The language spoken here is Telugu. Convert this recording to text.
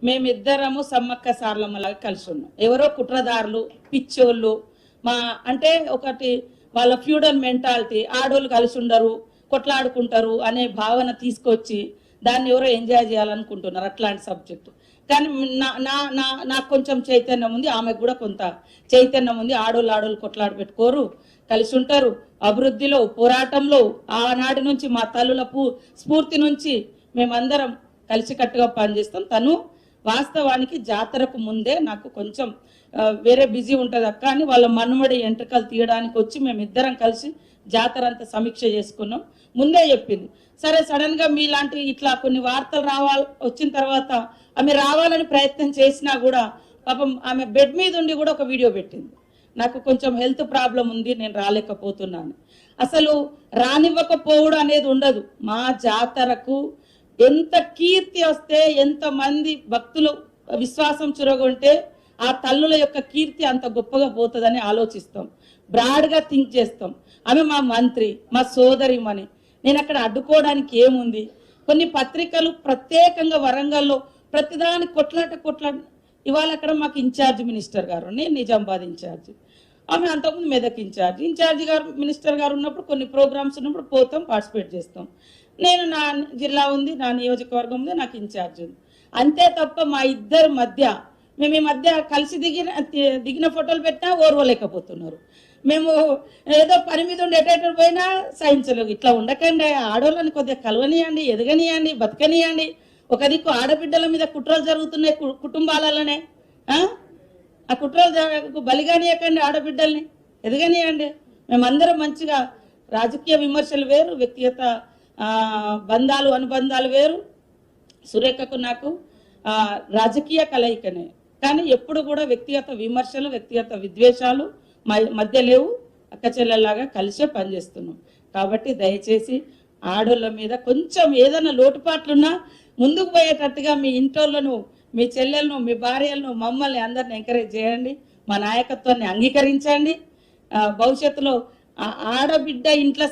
మేమిద్దరము సమ్మక్క సార్లమ్మలాగా కలిసి ఉన్నాం. ఎవరో కుట్రదారులు పిచ్చోళ్ళు మా అంటే ఒకటి వాళ్ళ ఫ్యూడల్ మెంటాలిటీ, ఆడోళ్ళు కలిసి ఉండరు కొట్లాడుకుంటారు అనే భావన తీసుకొచ్చి దాన్ని ఎవరో ఎంజాయ్ చేయాలనుకుంటున్నారు అట్లాంటి సబ్జెక్టు. కానీ నాకు కొంచెం చైతన్యం ఉంది, ఆమెకు కూడా కొంత చైతన్యం ఉంది. ఆడోళ్ళు కొట్లాడు పెట్టుకోరు, కలిసి ఉంటారు. అభివృద్ధిలో పోరాటంలో ఆనాటి నుంచి మా తల్లుల స్ఫూర్తి నుంచి మేమందరం కలిసికట్టుగా పనిచేస్తాం. తను వాస్తవానికి జాతరకు ముందే నాకు కొంచెం వేరే బిజీ ఉంటుంది అక్క అని వాళ్ళ మనుమడి ఎంట్రకలు తీయడానికి వచ్చి మేమిద్దరం కలిసి జాతర అంతా సమీక్ష చేసుకున్నాం. ముందే చెప్పింది. సరే సడన్ గా మీలాంటి ఇట్లా కొన్ని వార్తలు వచ్చిన తర్వాత ఆమె రావాలని ప్రయత్నం చేసినా కూడా పాపం ఆమె బెడ్ మీద ఉండి కూడా ఒక వీడియో పెట్టింది. నాకు కొంచెం హెల్త్ ప్రాబ్లం ఉంది, నేను రాలేకపోతున్నాను. అసలు రానివ్వకపోవడం అనేది ఉండదు. మా జాతరకు ఎంత కీర్తి వస్తే, ఎంతమంది భక్తులు విశ్వాసం చురగొంటే ఆ తల్లుల యొక్క కీర్తి అంత గొప్పగా పోతుందని ఆలోచిస్తాం, బ్రాడ్గా థింక్ చేస్తాం. ఆమె మా మంత్రి, మా సోదరిమని. నేను అక్కడ అడ్డుకోవడానికి ఏముంది? కొన్ని పత్రికలు ప్రత్యేకంగా వరంగల్లో ప్రతిదాని కొట్లాట. ఇవాళ అక్కడ మాకు ఇన్ఛార్జ్ మినిస్టర్ గారు, నేను నిజామాబాద్ ఇన్ఛార్జ్, ఆమె అంతకుముందు మెదక్ ఇన్ఛార్జ్ గారు మినిస్టర్ గారు ఉన్నప్పుడు కొన్ని ప్రోగ్రామ్స్ ఉన్నప్పుడు పోతాం, పార్టిసిపేట్ చేస్తాం. నేను నా జిల్లా ఉంది, నా నియోజకవర్గం ఉంది, నాకు ఇన్ఛార్జ్ ఉంది. అంతే తప్ప మా ఇద్దరి మధ్య మేము ఈ మధ్య కలిసి దిగిన ఫోటోలు పెట్టినా ఓర్వలేకపోతున్నారు. మేము ఏదో పని మీద ఉండి ఎటెటు పోయినా సహించలేవు. ఇట్లా ఉండకండి, ఆడవాళ్ళని కొద్దిగా కలవనియండి, ఎదగనియండి, బతకనియండి. ఒక దిక్కు ఆడబిడ్డల మీద కుట్రలు జరుగుతున్నాయి కుటుంబాలలోనే. ఆ కుట్రలు బలిగానియకండి, ఆడబిడ్డల్ని ఎదగనియండి. మేమందరం మంచిగా రాజకీయ విమర్శలు వేరు, వ్యక్తిగత బంధాలు అనుబంధాలు వేరు. సురేఖకు నాకు రాజకీయ కలయికనే, కానీ ఎప్పుడు కూడా వ్యక్తిగత విమర్శలు వ్యక్తిగత విద్వేషాలు మధ్య లేవు. అక్క చెల్లెల్లాగా కలిసే పనిచేస్తున్నాం. కాబట్టి దయచేసి ఆడోళ్ళ మీద కొంచెం ఏదైనా లోటుపాట్లున్నా ముందుకు పోయేటట్టుగా మీ ఇంటోళ్ళను, మీ చెల్లెలను, మీ భార్యలను, మమ్మల్ని అందరిని ఎంకరేజ్ చేయండి. మా నాయకత్వాన్ని అంగీకరించండి. భవిష్యత్తులో ఆడబిడ్డ ఇంట్లో